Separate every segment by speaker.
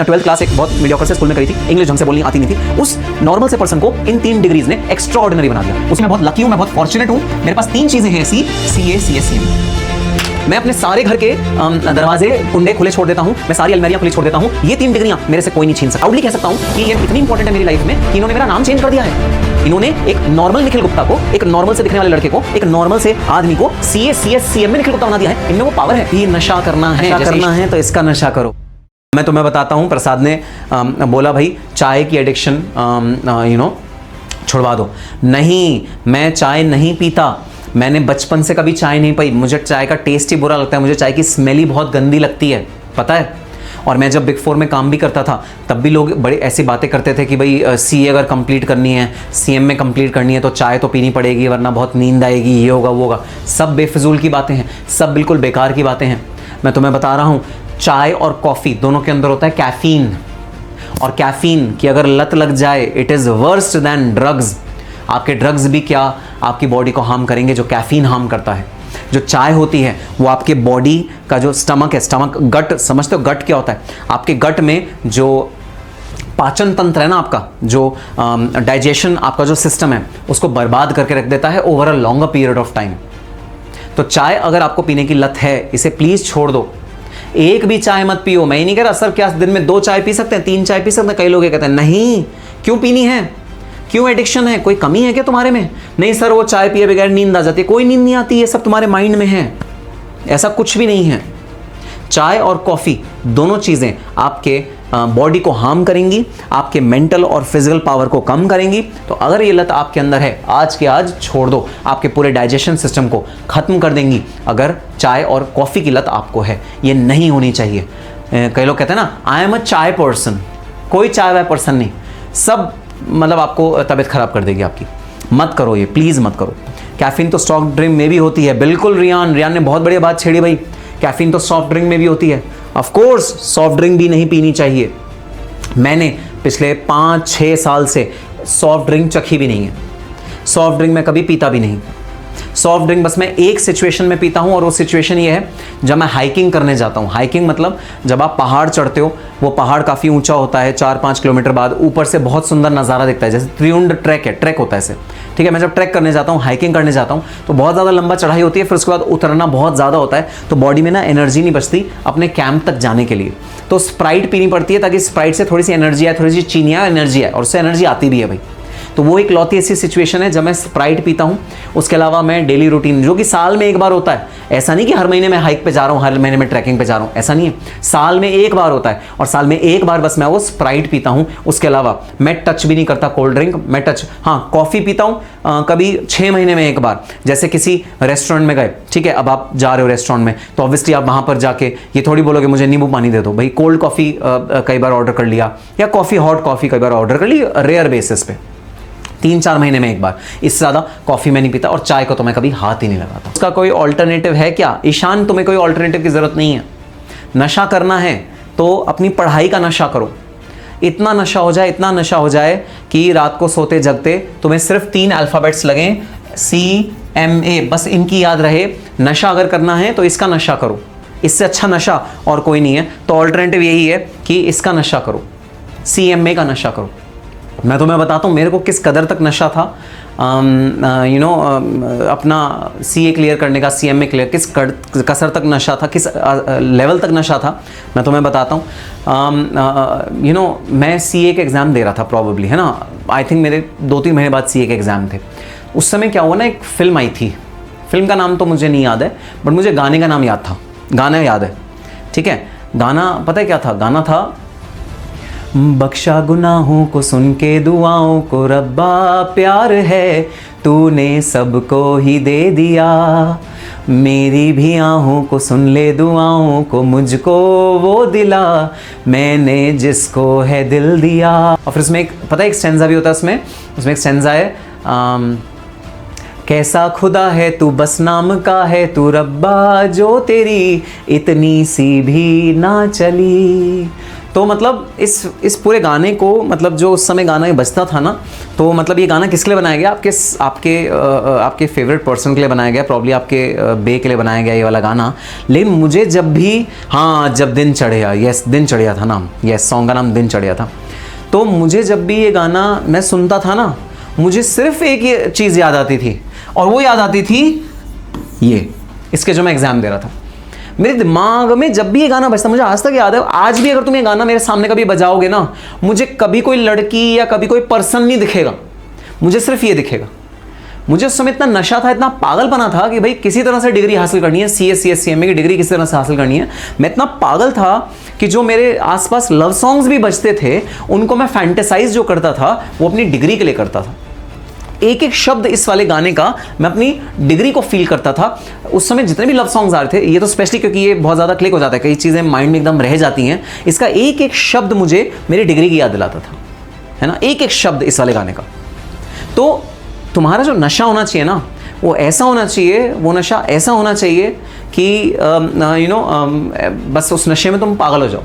Speaker 1: Twelfth class एक बहुत mediocre से स्कूल में करी थी, इंग्लिश ढंग से बोलनी आती नहीं थी। उस नॉर्मल से पर्सन को इन 3 डिग्रीज ने एक्स्ट्रा ऑर्डिनरी बना दिया। उसमें बहुत लकी हूं, मैं बहुत फॉर्चुनेट हूं, मेरे पास 3 चीजें हैं, सी सी ए सी एस सी एम। मैं अपने सारे घर के दरवाजे कुंडे खुले छोड़ देता हूं, मैं सारी अलमारियां खुली छोड़ देता हूं। ये 3 डिग्रियां मेरे से कोई नहीं छीन सकता। प्राउडली कह सकता हूं कि ये इतनी इंपॉर्टेंट है मेरी लाइफ में कि इन्होंने मेरा नाम चेंज कर दिया है। इन्होंने एक नॉर्मल निखिल गुप्ता को, एक नॉर्मल से दिखने वाले लड़के को, एक नॉर्मल से आदमी को सीए सीएस सीएम में निखिल गुप्ता बना दिया है। इनमें वो पावर है। ये नशा करना है तो इसका नशा करो। मैं तुम्हें बताता हूं, प्रसाद ने बोला भाई चाय की एडिक्शन छुड़वा दो। नहीं, मैं चाय नहीं पीता, मैंने बचपन से कभी चाय नहीं पी। मुझे चाय का टेस्ट ही बुरा लगता है, मुझे चाय की स्मेल ही बहुत गंदी लगती है, पता है। और मैं जब बिग 4 में काम भी करता था तब भी लोग बड़े ऐसी बातें करते थे कि भाई सीए अगर कंप्लीट करनी है, सीएम में कंप्लीट करनी है तो चाय तो पीनी पड़ेगी वरना बहुत नींद आएगी, ये होगा वो होगा। सब बेफिजूल की बातें हैं, सब बिल्कुल बेकार की बातें हैं। मैं तुम्हें बता रहा हूँ, चाय और कॉफ़ी दोनों के अंदर होता है कैफीन, और कैफीन की अगर लत लग जाए it is worst than drugs. आपके ड्रग्स भी क्या आपकी बॉडी को हार्म करेंगे जो कैफीन हार्म करता है। जो चाय होती है वो आपके बॉडी का जो स्टमक है, स्टमक गट, समझते हो गट क्या होता है? आपके गट में जो पाचन तंत्र है ना, आपका जो डाइजेशन, आपका जो सिस्टम है, उसको बर्बाद करके रख देता है over a longer period of time. तो चाय अगर आपको पीने की लत है, इसे प्लीज़ छोड़ दो। एक भी चाय मत पियो। मैं ही नहीं कह रहा सर क्या दिन में 2 चाय पी सकते हैं, 3 चाय पी सकते हैं? कई लोग ये कहते हैं नहीं, क्यों पीनी है, क्यों एडिक्शन है, कोई कमी है क्या तुम्हारे में? नहीं सर वो चाय पिए बगैर नींद आ जाती है। कोई नींद नहीं आती, ये सब तुम्हारे माइंड में है, ऐसा कुछ भी नहीं है। चाय और कॉफ़ी दोनों चीज़ें आपके बॉडी को हार्म करेंगी, आपके मेंटल और फिजिकल पावर को कम करेंगी। तो अगर ये लत आपके अंदर है, आज के आज छोड़ दो, आपके पूरे डाइजेशन सिस्टम को ख़त्म कर देंगी। अगर चाय और कॉफ़ी की लत आपको है, ये नहीं होनी चाहिए। कई लोग कहते हैं ना आई एम अ चाय पर्सन, कोई चाय वाय पर्सन नहीं, सब मतलब आपको तबीयत खराब कर देगी आपकी। मत करो ये, प्लीज़ मत करो। कैफीन तो सॉफ्ट ड्रिंक में भी होती है, बिल्कुल। रियान ने बहुत बढ़िया बात छेड़ी भाई, कैफीन तो सॉफ्ट ड्रिंक में भी होती है। ऑफ कोर्स सॉफ्ट ड्रिंक भी नहीं पीनी चाहिए। मैंने पिछले 5-6 साल से सॉफ्ट ड्रिंक चखी भी नहीं है, सॉफ्ट ड्रिंक मैं कभी पीता भी नहीं। सॉफ्ट ड्रिंक बस मैं एक सिचुएशन में पीता हूँ, और वो सिचुएशन ये है जब मैं हाइकिंग करने जाता हूँ। हाइकिंग मतलब जब आप पहाड़ चढ़ते हो, वो पहाड़ काफ़ी ऊंचा होता है, 4-5 किलोमीटर बाद ऊपर से बहुत सुंदर नज़ारा दिखता है, जैसे त्रिउंड ट्रैक है, ट्रैक होता है ऐसे, ठीक है। मैं जब ट्रैक करने जाता हूँ, हाइकिंग करने जाता हूँ, तो बहुत ज़्यादा लंबा चढ़ाई होती है, फिर उसके बाद उतरना बहुत ज़्यादा होता है, तो बॉडी में ना एनर्जी नहीं बचती अपने कैंप तक जाने के लिए। तो स्प्राइट पीनी पड़ती है ताकि स्प्राइट से थोड़ी सी एनर्जी आए, थोड़ी सी चीनी आए, एनर्जी आए, और उससे एनर्जी आती भी है भाई। तो वो एक लौती ऐसी सिचुएशन है जब मैं स्प्राइट पीता हूँ। उसके अलावा मैं डेली रूटीन, जो कि साल में एक बार होता है, ऐसा नहीं कि हर महीने मैं हाइक पे जा रहा हूँ, हर महीने में ट्रैकिंग पे जा रहा हूँ, ऐसा नहीं है। साल में एक बार होता है, और साल में एक बार बस मैं वो स्प्राइट पीता हूँ। उसके अलावा मैं टच भी नहीं करता कोल्ड ड्रिंक। मैं कॉफ़ी पीता हूँ कभी 6 महीने में एक बार, जैसे किसी रेस्टोरेंट में गए, ठीक है। अब आप जा रहे हो रेस्टोरेंट में, तो ऑब्वियसली आप वहाँ पर जाके ये थोड़ी बोलोगे मुझे नींबू पानी दे दो भाई। कोल्ड कॉफ़ी कई बार ऑर्डर कर लिया, या कॉफ़ी हॉट कॉफ़ी कई बार ऑर्डर कर ली, रेयर बेसिस पे, 3-4 महीने में एक बार। इससे ज़्यादा कॉफ़ी में नहीं पीता, और चाय को तो मैं कभी हाथ ही नहीं लगाता। उसका कोई ऑल्टरनेटिव है क्या? ईशान, तुम्हें कोई ऑल्टरनेटिव की ज़रूरत नहीं है। नशा करना है तो अपनी पढ़ाई का नशा करो। इतना नशा हो जाए, इतना नशा हो जाए कि रात को सोते जगते तुम्हें सिर्फ 3 अल्फ़ाबेट्स लगें, CMA, बस इनकी याद रहे। नशा अगर करना है तो इसका नशा करो, इससे अच्छा नशा और कोई नहीं है। तो ऑल्टरनेटिव यही है कि इसका नशा करो, CMA का नशा करो। मैं तुम्हें बताता हूँ मेरे को किस कदर तक नशा था अपना CA क्लियर करने का, CMA क्लियर, किस कसर तक नशा था, किस लेवल तक नशा था। मैं तुम्हें बताता हूँ। मैं CA के एग्ज़ाम दे रहा था प्रॉबेबली, है ना। आई थिंक मेरे 2-3 महीने बाद CA के एग्ज़ाम थे। उस समय क्या हुआ ना, एक फ़िल्म आई थी, फिल्म का नाम तो मुझे नहीं याद है, बट मुझे गाने का नाम याद था, गाना याद है, ठीक है। गाना पता है क्या था? गाना था बख्शा गुनाहों को सुन के दुआओं को रब्बा, प्यार है तूने सबको ही दे दिया, मेरी भी आहों को सुन ले दुआओं को, मुझको वो दिला मैंने जिसको है दिल दिया। और फिर उसमें एक, पता है एक स्टेंजा भी होता है उसमें एक स्टेंजा है कैसा खुदा है तू बस नाम का है तू रब्बा, जो तेरी इतनी सी भी ना चली। तो मतलब इस पूरे गाने को, मतलब जो उस समय गाना ये बजता था ना, तो मतलब ये गाना किसके लिए बनाया गया? आपके फेवरेट पर्सन के लिए बनाया गया, प्रॉब्ली आपके बे के लिए बनाया गया ये वाला गाना। लेकिन मुझे जब भी, हाँ, जब दिन चढ़िया, यस दिन चढ़िया था नाम, यस सॉन्ग का नाम दिन चढ़िया था। तो मुझे जब भी ये गाना मैं सुनता था ना, मुझे सिर्फ एक ये चीज़ याद आती थी, और वो याद आती थी ये, इसके जो मैं एग्ज़ाम दे रहा था। मेरे दिमाग में जब भी ये गाना बजता, मुझे आज तक याद है, आज भी अगर तुम ये गाना मेरे सामने कभी बजाओगे ना, मुझे कभी कोई लड़की या कभी कोई पर्सन नहीं दिखेगा, मुझे सिर्फ ये दिखेगा। मुझे उस समय इतना नशा था, इतना पागलपना था कि भाई किसी तरह से डिग्री हासिल करनी है, CSCMA की डिग्री किसी तरह से हासिल करनी है। मैं इतना पागल था कि जो मेरे आसपास लव सॉन्ग्स भी बजते थे, उनको मैं फैंटेसाइज जो करता था वो अपनी डिग्री के लिए करता था। एक एक शब्द इस वाले गाने का मैं अपनी डिग्री को फील करता था। उस समय जितने भी लव सॉन्ग्स आ रहे थे, ये तो स्पेशली क्योंकि ये बहुत ज़्यादा क्लिक हो जाता है, कई चीज़ें माइंड में एकदम रह जाती हैं, इसका एक एक शब्द मुझे मेरी डिग्री की याद दिलाता था, है ना, एक एक शब्द इस वाले गाने का। तो तुम्हारा जो नशा होना चाहिए ना, वो ऐसा होना चाहिए, वो नशा ऐसा होना चाहिए कि बस उस नशे में तुम पागल हो जाओ।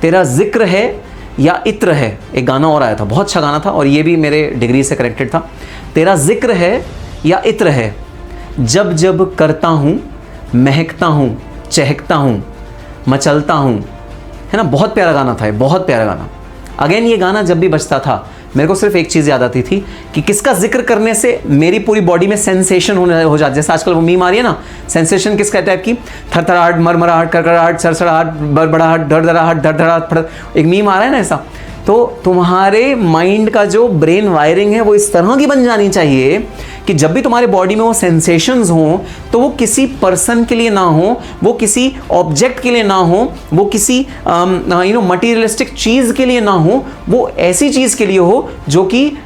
Speaker 1: तेरा जिक्र है या इत्र है, एक गाना और आया था, बहुत अच्छा गाना था, और ये भी मेरे डिग्री से कनेक्टेड था। तेरा जिक्र है या इत्र है, जब जब करता हूँ महकता हूँ, चहकता हूँ, मचलता हूँ, है ना, बहुत प्यारा गाना था ये, बहुत प्यारा गाना। अगेन ये गाना जब भी बजता था, मेरे को सिर्फ एक चीज़ याद आती थी कि किसका जिक्र करने से मेरी पूरी बॉडी में सेंसेशन हो जाती है। जैसे आजकल वो मीम आ रही है ना, सेंसेशन किस कहते हैं आपकी, थरथराहट, मरमराहट, करकराहट, सरसराहट, बड़बड़ाहट, धड़धड़ाहट, धड़धड़ाहट, एक मीम आ रहा है ना ऐसा। तो तुम्हारे माइंड का जो ब्रेन वायरिंग है वो इस तरह की बन जानी चाहिए कि जब भी तुम्हारे बॉडी में वो सेंसेशंस हों, तो वो किसी पर्सन के लिए ना हो, वो किसी ऑब्जेक्ट के लिए ना हो, वो किसी मटीरियलिस्टिक चीज़ के लिए ना हो, वो ऐसी चीज़ के लिए हो जो कि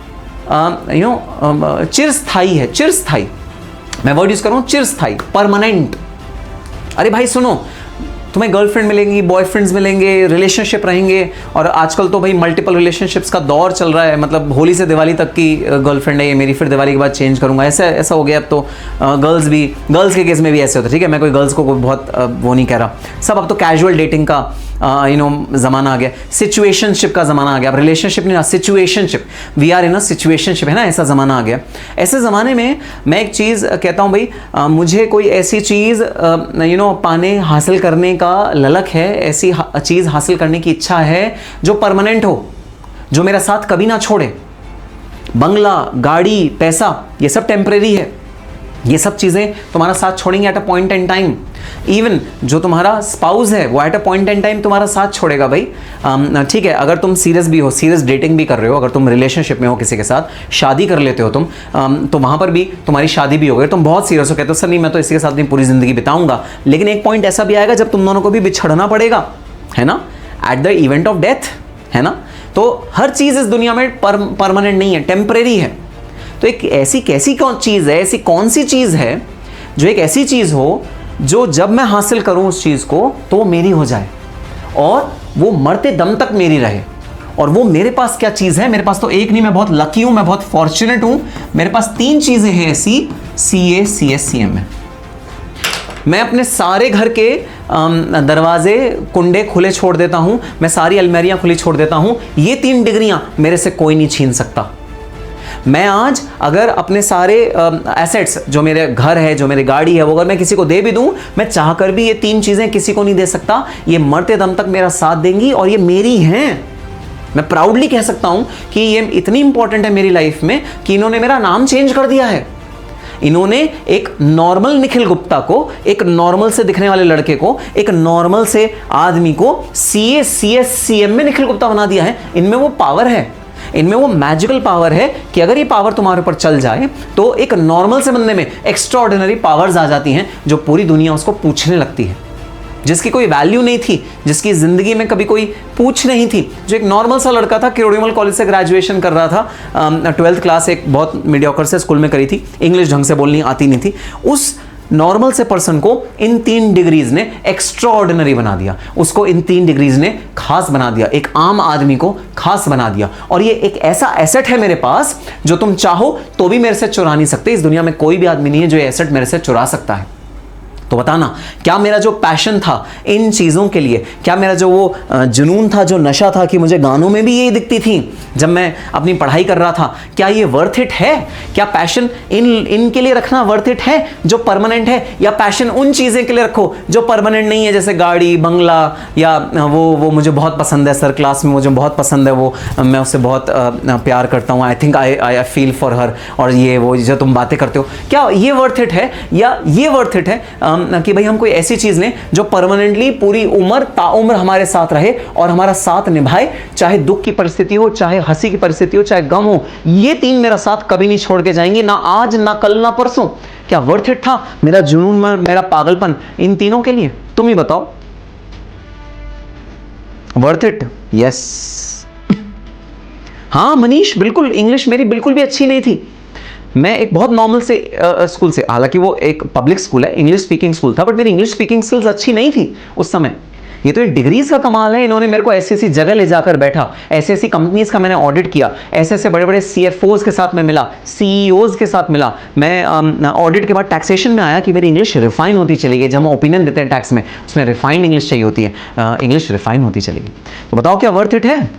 Speaker 1: चिरस्थाई है, चिरस्थाई, मैं वर्ड यूज़ करूँ, चिरस्थाई, परमानेंट। अरे भाई सुनो, तुम्हें गर्लफ्रेंड मिलेंगी, बॉयफ्रेंड्स मिलेंगे, रिलेशनशिप रहेंगे, और आजकल तो भाई मल्टीपल रिलेशनशिप्स का दौर चल रहा है। मतलब होली से दिवाली तक की गर्लफ्रेंड है ये मेरी, फिर दिवाली के बाद चेंज करूंगा, ऐसा हो गया अब तो। गर्ल्स के केस में भी ऐसे होता है, ठीक है, मैं कोई गर्ल्स को बहुत वो नहीं कह रहा, सब अब तो कैजुअल डेटिंग का ज़माना आ गया, सिचुएशनशिप का ज़माना आ गया। अब रिलेशनशिप नहीं, situationship, we are in a situationship, है ना, ऐसा ज़माना आ गया। ऐसे ज़माने में मैं एक चीज़ कहता हूँ भाई, मुझे कोई ऐसी चीज़ पाने हासिल करने का ललक है, ऐसी चीज़ हासिल करने की इच्छा है जो परमानेंट हो, जो मेरा साथ कभी ना छोड़े। बंगला, गाड़ी, पैसा, ये सब टेम्परेरी है, ये सब चीज़ें तुम्हारा साथ छोड़ेंगे at a point in time. Even जो तुम्हारा स्पाउस है वो at a point in time तुम्हारा साथ छोड़ेगा भाई। ठीक है, अगर तुम सीरियस भी हो, सीरियस डेटिंग भी कर रहे हो, अगर तुम रिलेशनशिप में हो किसी के साथ, शादी कर लेते हो तुम, तो वहाँ पर भी तुम्हारी शादी भी हो गई, तुम बहुत सीरियस हो, कहते हो सर नहीं मैं तो इसी के साथ अपनी पूरी ज़िंदगी बिताऊंगा। लेकिन एक पॉइंट ऐसा भी आएगा जब तुम दोनों को भी बिछड़ना पड़ेगा, है ना, at the event of death, है ना। तो हर चीज़ इस दुनिया में परमानेंट नहीं है, टेम्परेरी है। तो एक ऐसी कैसी चीज़ है, ऐसी कौन सी चीज़ है जो एक ऐसी चीज़ हो जो जब मैं हासिल करूं उस चीज़ को तो वो मेरी हो जाए और वो मरते दम तक मेरी रहे। और वो मेरे पास क्या चीज़ है, मेरे पास तो एक नहीं, मैं बहुत लकी हूं, मैं बहुत फॉर्चुनेट हूं, मेरे पास 3 चीज़ें हैं ऐसी CA में। मैं अपने सारे घर के दरवाजे कुंडे खुले छोड़ देता हूं, मैं सारी अलमारियां खुली छोड़ देता हूं, ये 3 डिग्रियां मेरे से कोई नहीं छीन सकता। मैं आज अगर अपने सारे एसेट्स, जो मेरे घर है, जो मेरी गाड़ी है, वो अगर मैं किसी को दे भी दूं, मैं चाहकर भी ये 3 चीज़ें किसी को नहीं दे सकता। ये मरते दम तक मेरा साथ देंगी और ये मेरी हैं। मैं प्राउडली कह सकता हूं कि ये इतनी इंपॉर्टेंट है मेरी लाइफ में कि इन्होंने मेरा नाम चेंज कर दिया है। इन्होंने एक नॉर्मल निखिल गुप्ता को, एक नॉर्मल से दिखने वाले लड़के को, एक नॉर्मल से आदमी को CA में निखिल गुप्ता बना दिया है। इनमें वो पावर है, इनमें वो मैजिकल पावर है कि अगर ये पावर तुम्हारे ऊपर चल जाए तो एक नॉर्मल से बंदे में एक्स्ट्राऑर्डिनरी पावर्स आ जाती हैं जो पूरी दुनिया उसको पूछने लगती है, जिसकी कोई वैल्यू नहीं थी, जिसकी जिंदगी में कभी कोई पूछ नहीं थी। जो एक नॉर्मल सा लड़का था, किरोड़ीमल कॉलेज से ग्रेजुएशन कर रहा था, 12th क्लास एक बहुत मीडियोकर से स्कूल में करी थी, इंग्लिश ढंग से बोलनी आती नहीं थी, उस नॉर्मल से पर्सन को इन 3 डिग्रीज ने एक्स्ट्रा ऑर्डिनरी बना दिया, उसको इन 3 डिग्रीज ने खास बना दिया, एक आम आदमी को खास बना दिया। और ये एक ऐसा एसेट है मेरे पास जो तुम चाहो तो भी मेरे से चुरा नहीं सकते। इस दुनिया में कोई भी आदमी नहीं है जो ये एसेट मेरे से चुरा सकता है। तो बताना, क्या मेरा जो पैशन था इन चीज़ों के लिए, क्या मेरा जो वो जुनून था, जो नशा था कि मुझे गानों में भी ये दिखती थी जब मैं अपनी पढ़ाई कर रहा था, क्या ये वर्थ इट है? क्या पैशन इनके लिए रखना वर्थ इट है जो परमानेंट है, या पैशन उन चीज़ें के लिए रखो जो परमानेंट नहीं है, जैसे गाड़ी, बंगला, या वो मुझे बहुत पसंद है, सर क्लास में मुझे बहुत पसंद है, वो मैं उससे बहुत प्यार करता हूँ, I think I feel for her, और ये वो जो तुम बातें करते हो, क्या ये वर्थ इट है? या ये वर्थ इट है कि भाई हम कोई ऐसी चीज लें जो परमानेंटली पूरी उम्र ताउम्र हमारे साथ रहे और हमारा साथ निभाए, चाहे दुख की परिस्थिति हो, चाहे हंसी की परिस्थिति हो, चाहे गम हो, ये 3 मेरा साथ कभी नहीं छोड़ के जाएंगे, ना आज, ना कल, ना परसों। क्या वर्थ इट था मेरा जुनून, मेरा पागलपन इन तीनों के लिए? तुम ही बताओ, वर्थ इट? यस। हाँ मनीष, बिल्कुल। इंग्लिश मेरी बिल्कुल भी अच्छी नहीं थी। मैं एक बहुत नॉर्मल से स्कूल से, हालांकि वो एक पब्लिक स्कूल है, इंग्लिश स्पीकिंग स्कूल था, बट मेरी इंग्लिश स्पीकिंग स्किल्स अच्छी नहीं थी उस समय। ये तो एक डिग्रीज का कमाल है, इन्होंने मेरे को ऐसी ऐसी जगह ले जाकर बैठा, ऐसी ऐसी कंपनीज का मैंने ऑडिट किया, ऐसे ऐसे बड़े बड़े CFOs के साथ मैं मिला, CEOs के साथ मिला। मैं ऑडिट के बाद टैक्सेशन में आया कि मेरी इंग्लिश रिफाइन होती चली गई। जब हम ओपिनियन देते हैं टैक्स में, उसमें रिफाइंड इंग्लिश चाहिए होती है, इंग्लिश रिफाइन होती चली गई। तो बताओ क्या वर्थ इट है?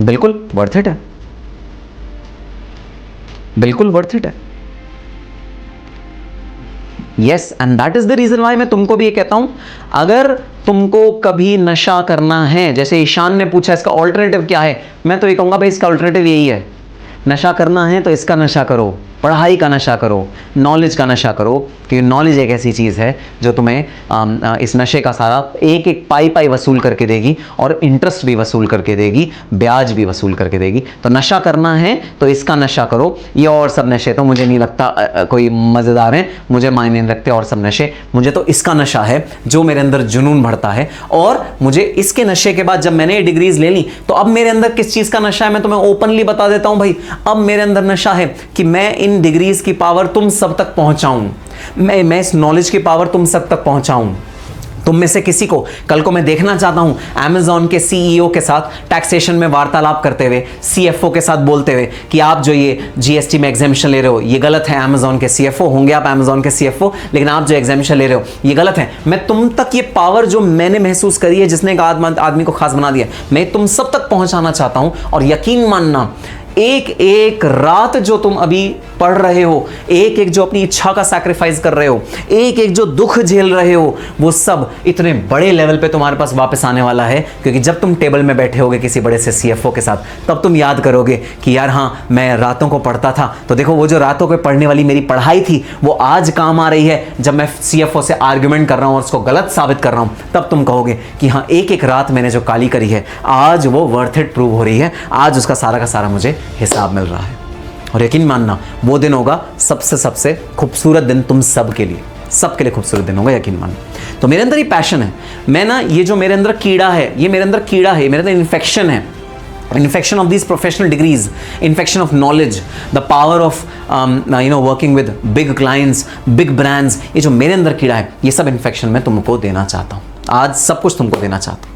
Speaker 1: बिल्कुल वर्थ इट है, बिल्कुल वर्थ इट है। Yes, and that is the reason why मैं तुमको भी ये कहता हूं, अगर तुमको कभी नशा करना है, जैसे ईशान ने पूछा इसका ऑल्टरनेटिव क्या है, मैं तो ये कहूंगा भाई इसका ऑल्टरनेटिव यही है, नशा करना है तो इसका नशा करो, पढ़ाई का नशा करो, नॉलेज का नशा करो, क्योंकि नॉलेज एक ऐसी चीज़ है जो तुम्हें इस नशे का सारा एक एक पाई वसूल करके देगी, और इंटरेस्ट भी वसूल करके देगी, ब्याज भी वसूल करके देगी। तो नशा करना है तो इसका नशा करो। ये और सब नशे तो मुझे नहीं लगता कोई मज़ेदार हैं, मुझे मायने नहीं रखते और सब नशे। मुझे तो इसका नशा है जो मेरे अंदर जुनून बढ़ता है, और मुझे इसके नशे के बाद जब मैंने ये डिग्रीज ले ली तो अब मेरे अंदर किस चीज़ का नशा है मैं तुम्हें ओपनली बता देता हूँ भाई। अब मेरे अंदर नशा है कि मैं इन डिग्रीज की पावर तुम सब तक पहुंचाऊं, मैं इस नॉलेज की पावर तुम सब तक पहुंचाऊं। तुम में से किसी को कल को मैं देखना चाहता हूं अमेज़न के CEO के साथ टैक्सेशन में वार्तालाप करते हुए, CFO के साथ बोलते हुए कि आप जो ये GST में एग्जेम्पशन ले रहे हो ये गलत है। अमेज़न के CFO होंगे आप, अमेज़न के CFO, लेकिन आप जो एग्जेम्पशन ले रहे हो ये गलत है। मैं तुम तक ये पावर जो मैंने महसूस करी है, जिसने एक आदमी को खास बना दिया, मैं तुम सब तक पहुंचाना चाहता हूं। और यकीन मानना, एक एक रात जो तुम अभी पढ़ रहे हो, एक एक जो अपनी इच्छा का सैक्रिफाइस कर रहे हो, एक एक जो दुख झेल रहे हो, वो सब इतने बड़े लेवल पे तुम्हारे पास वापस आने वाला है। क्योंकि जब तुम टेबल में बैठे होगे किसी बड़े से CFO के साथ, तब तुम याद करोगे कि यार हाँ मैं रातों को पढ़ता था, तो देखो वो जो रातों को पढ़ने वाली मेरी पढ़ाई थी वो आज काम आ रही है जब मैं CFO से आर्ग्यूमेंट कर रहा हूँ और उसको गलत साबित कर रहा हूँ। तब तुम कहोगे कि हाँ एक एक रात मैंने जो काली करी है आज वो वर्थ इट प्रूव हो रही है, आज उसका सारा का सारा मुझे हिसाब मिल रहा है। और यकीन मानना वो दिन होगा सबसे खूबसूरत दिन तुम सबके लिए खूबसूरत दिन होगा, यकीन मानना। तो मेरे अंदर ये पैशन है, मैं ना ये जो मेरे अंदर कीड़ा है, ये मेरे अंदर कीड़ा है, मेरे अंदर इन्फेक्शन है, infection of these professional degrees, infection of knowledge, the power of working with big clients, big brands. ये जो मेरे अंदर कीड़ा है, ये सब इन्फेक्शन मैं तुमको देना चाहता हूँ, आज सब कुछ तुमको देना चाहता हूँ।